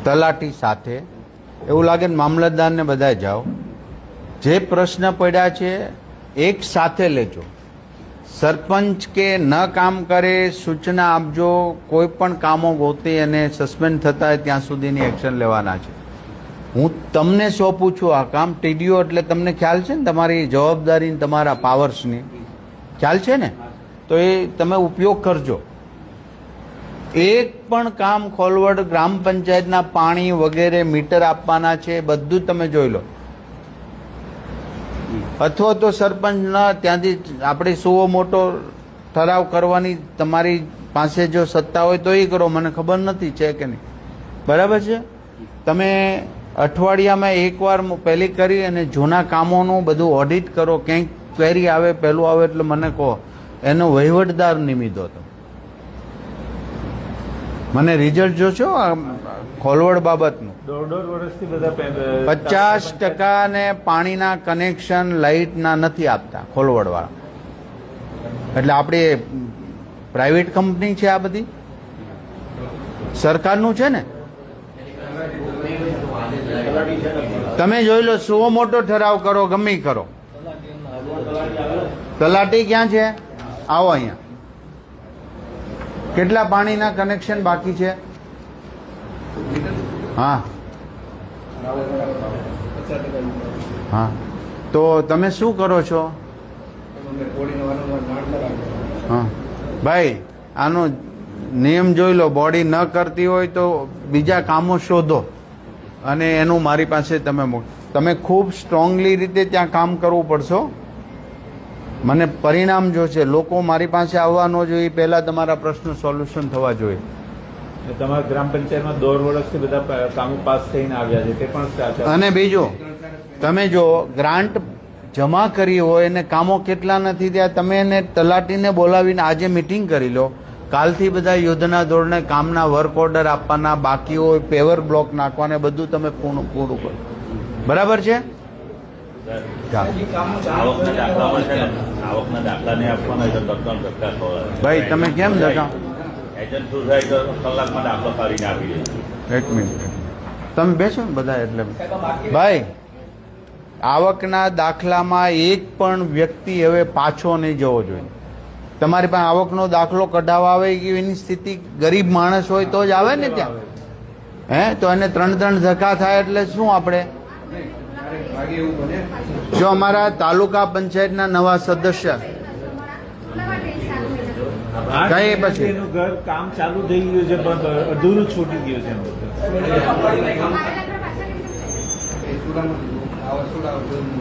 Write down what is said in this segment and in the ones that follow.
તલાટી સાથે એવું લાગે ને મામલતદારને બધા જાઓ, જે પ્રશ્ન પડ્યા છે એક સાથે લેજો. સરપંચ કે ન કામ કરે સૂચના આપજો, કોઈ પણ કામો ગોતી અને સસ્પેન્ડ થતા હોય ત્યાં સુધીની એક્શન લેવાના છે. હું તમને સોંપું છું આ કામ. ટીડીઓ એટલે તમને ખ્યાલ છે ને તમારી જવાબદારી, તમારા પાવર્સની ખ્યાલ છે ને, તો એ તમે ઉપયોગ કરજો. એક પણ કામ ખોલવડ ગ્રામ પંચાયતના પાણી વગેરે મીટર આપવાના છે, બધું તમે જોઈ લો. અથવા તો સરપંચના ત્યાંથી આપણે સુવો મોટો ઠરાવ કરવાની તમારી પાસે જો સત્તા હોય તો એ કરો, મને ખબર નથી છે કે નહીં. બરાબર છે? તમે અઠવાડિયામાં એકવાર પહેલી કરી અને જૂના કામોનું બધું ઓડિટ કરો. ક્યાંક ક્વેરી આવે, પહેલું આવે એટલે મને કહો. એનો વહીવટદાર નિમી દો તમે. મને રિઝલ્ટ જોશો ખોલવડ બાબતનું. 1.5 વર્ષથી બધા 50% ને પાણીના કનેક્શન લાઇટના નથી આપતા ખોલવડવાળા. એટલે આપણી પ્રાઇવેટ કંપની છે આ બધી, સરકારનું છે ને. તમે જોઈ લો, સુવો મોટો ઠરાવ કરો, ગમે કરો. તલાટી ક્યાં છે? આવો અહીંયા. કેટલા પાણીના કનેક્શન બાકી છે? હા હા, તો તમે શું કરો છો? હા ભાઈ, આનો નિયમ જોઈ લો. બોડી ન કરતી હોય તો બીજા કામો શોધો અને એનું મારી પાસે તમે ખૂબ સ્ટ્રોંગલી રીતે ત્યાં કામ કરવું પડશે. મને પરિણામ જો છે, લોકો મારી પાસે આવવા ન જોઈએ, પહેલા તમારા પ્રશ્ન સોલ્યુશન થવા જોઈએ. તમારા ગ્રામ પંચાયતમાં 1.5 વર્ષથી બધા કામો પાસ થઈને આવ્યા છે, તે પણ. અને બીજું, તમે જો ગ્રાન્ટ જમા કરી હોય અને કામો કેટલા નથી થયા, તમે એને તલાટીને બોલાવીને આજે મિટિંગ કરી લો. કાલથી બધા યુદ્ધના ધોરણે કામના વર્ક ઓર્ડર આપવાના, બાકી હોય પેવર બ્લોક નાખવાને, બધું તમે પૂરું કરો. બરાબર છે? ભાઈ તમે કેમ ધક્કા? એક મિનિટ તમે બેસો ને બધા. એટલે ભાઈ, આવકના દાખલામાં એક પણ વ્યક્તિ હવે પાછો નહીં જવો જોઈએ. તમારી પાસે આવકનો દાખલો કઢાવવા આવે કે એની સ્થિતિ ગરીબ માણસ હોય તો જ આવે ને ત્યાં. તો એને 3 ધક્કા થાય એટલે શું? આપણે જો અમારા તાલુકા પંચાયતના નવા સદસ્ય કઈ પછી એનું ઘર કામ ચાલુ થઈ ગયું છે, પણ અધૂરું છૂટી ગયું છે.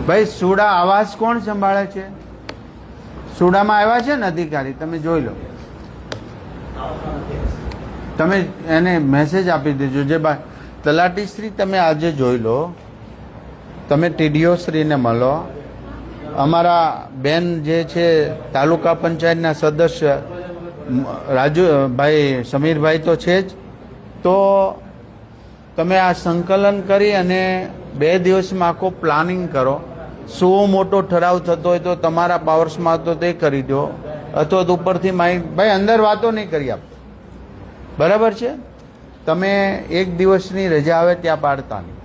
ભાઈ, સુડા આવાસ કોણ સંભાળે છે? સુડામાં આવ્યા છે ને અધિકારી, તમે જોઈ લો. તમે એને મેસેજ આપી દેજો. જે તલાટી શ્રી તમે આજે જોઈ લો, તમે ટીડીઓ શ્રીને મળો. અમારા બેન જે છે તાલુકા પંચાયતના સદસ્ય રાજુભાઈ, સમીરભાઈ તો છે જ. તો તમે આ સંકલન કરી અને 2 દિવસમાં આખો પ્લાનિંગ કરો. શું મોટો ઠરાવ થતો હોય તો તમારા પાવર્સમાં તો તે કરી દો, અથવા તો ઉપરથી ભાઈ અંદર વાતો નહીં કરી આપો. બરાબર છે? તમે 1 દિવસની રજા આવે ત્યાં પાડતા નહીં.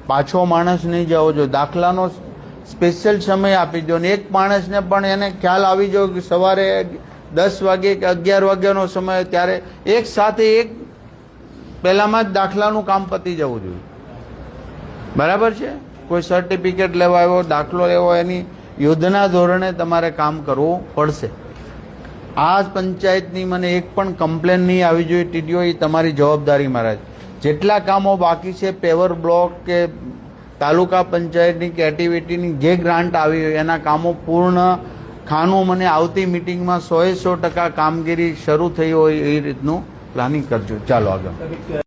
પાછો માણસ નહીં જવો જોઈએ. દાખલાનો સ્પેશિયલ સમય આપી દો ને એક માણસને પણ એને ખ્યાલ આવી જાય કે સવારે 10 વાગે કે 11 વાગ્યાનો સમય, ત્યારે એક સાથે એક પહેલામાં જ દાખલાનું કામ પતી જવું જોઈએ. બરાબર છે? કોઈ સર્ટિફિકેટ લેવા આવ્યો, દાખલો લેવો, એની યુદ્ધના ધોરણે તમારે કામ કરવું પડશે. આ પંચાયતની મને એક પણ કમ્પ્લેન નહીં આવી જોઈએ. ટીડીઓ, એ તમારી જવાબદારી મહારાજ. જેટલા કામો બાકી છે, પેવર બ્લોક કે તાલુકા પંચાયતની કે એક્ટિવિટીની જે ગ્રાન્ટ આવી હોય એના કામો પૂર્ણ ખાનું મને આવતી મિટિંગમાં 100% કામગીરી શરૂ થઈ હોય એ રીતનું પ્લાનિંગ કરજો. ચાલો આગળ.